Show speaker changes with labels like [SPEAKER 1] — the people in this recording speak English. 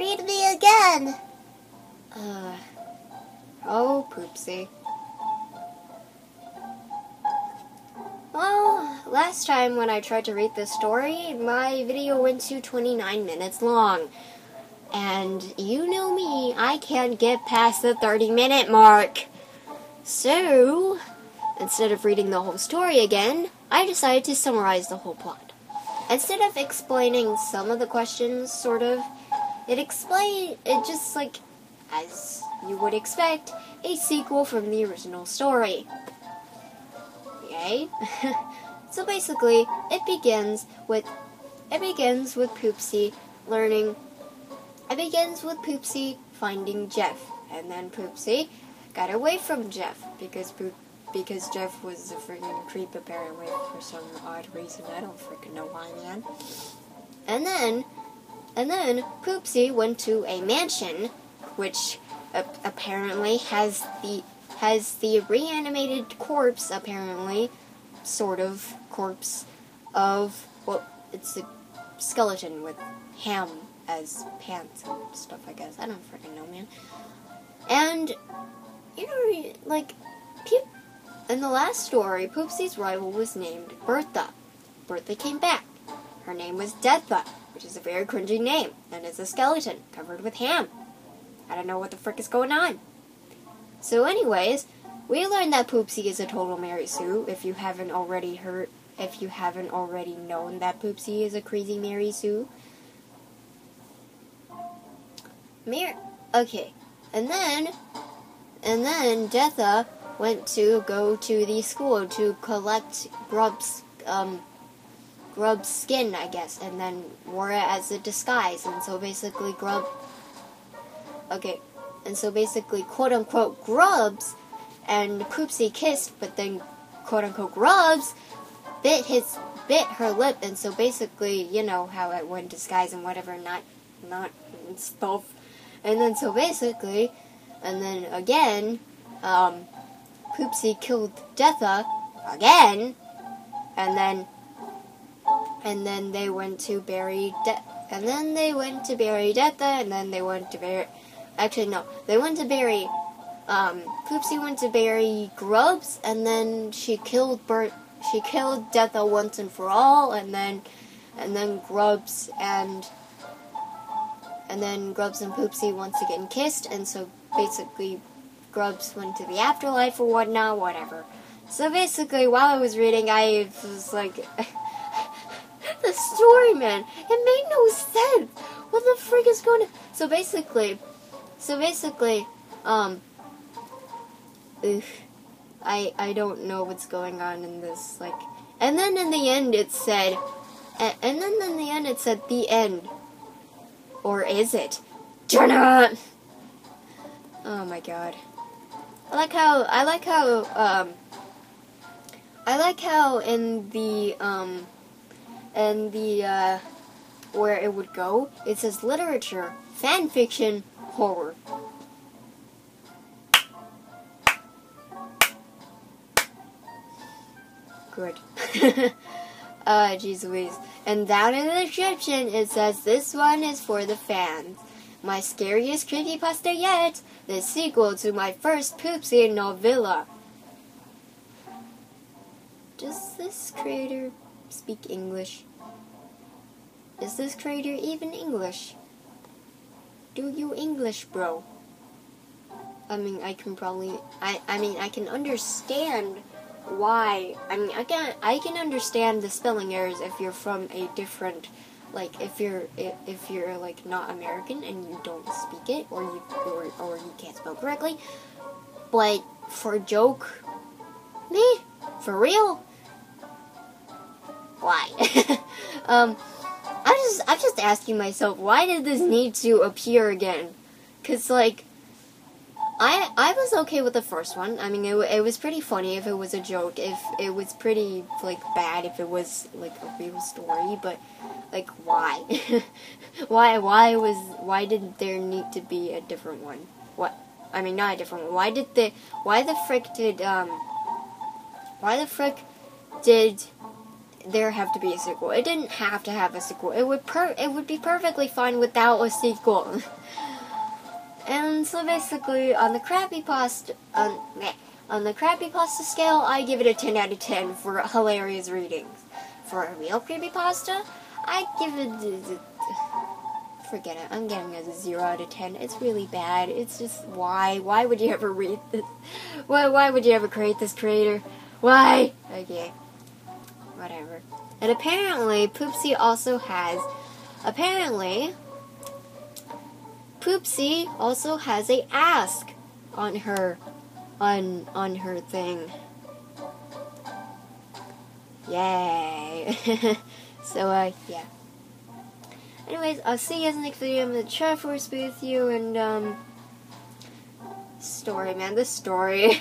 [SPEAKER 1] Read me again.
[SPEAKER 2] Oh, Poopsy. Well, last time when I tried to read this story, my video went to 29 minutes long. And you know me, I can't get past the 30-minute mark. So, instead of reading the whole story again, I decided to summarize the whole plot. Instead of explaining some of the questions, sort of, it just like, as you would expect, a sequel from the original story. Yay? So basically, it begins with Poopsy learning. It begins with Poopsy finding Jeff, and then Poopsy got away from Jeff because Jeff was a freaking creep apparently for some odd reason. I don't freaking know why, man. And then Poopsy went to a mansion, which apparently has the reanimated corpse, apparently, sort of corpse of, well, it's a skeleton with ham as pants and stuff, I guess. I don't freaking know, man. And, you know, like, in the last story, Poopsy's rival was named Bertha. Bertha came back. Her name was Deatha, which is a very cringy name, and is a skeleton covered with ham. I don't know what the frick is going on. So anyways, we learned that Poopsy is a total Mary Sue, if you haven't already known that Poopsy is a crazy Mary Sue. Okay, and then Deatha went to go to the school to collect Grub's skin, I guess, and then wore it as a disguise, and so basically quote unquote Grubs and Poopsy kissed, but then quote unquote Grubs bit her lip, and so basically, you know how it went disguise and whatever, not stuff. And then so basically, and then again, Poopsy killed Deatha again, and then they went to bury Deatha, and then they went to bury, actually no, they went to bury, Poopsy went to bury Grubs, and then she killed Deatha once and for all, and then Grubs and Poopsy once again kissed, and so basically Grubs went to the afterlife or whatnot, whatever. So basically, while I was reading, I was like, the story, man, it made no sense. What the frick is going on? So basically, I don't know what's going on in this, like, and then in the end it said, the end. Or is it? Jonah! Oh my god. I like how in the where it would go, it says literature, fan fiction, horror. Good. Jeez Louise. And down in the description, it says, this one is for the fans. My scariest creepypasta yet, the sequel to my first Poopsy novella. Does this creator speak English? Is this creator even English? Do you English, bro? I mean, I can understand why. I mean, I can understand the spelling errors if you're from a different, like, if you're like not American and you don't speak it, or you can't spell correctly. But for a joke, for real, why? I'm just asking myself, why did this need to appear again? 'Cause like, I was okay with the first one. I mean, it was pretty funny if it was a joke. If it was pretty, like, bad if it was, like, a real story. But, like, why? Why did there need to be a different one? What? I mean, not a different one. Why the frick did there have to be a sequel. It didn't have to have a sequel. It would be perfectly fine without a sequel. And so basically, on the creepypasta scale, I give it a 10 out of 10 for hilarious readings. For a real creepypasta, I give it forget it. I'm getting a 0 out of 10. It's really bad. It's just why would you ever read this? Why would you ever create this creator? Why? Okay. Whatever. And apparently, Poopsy also has a ask on her thing. Yay. So yeah. Anyways, I'll see you guys in the next video. I'm gonna try to be with you and story, man, this story.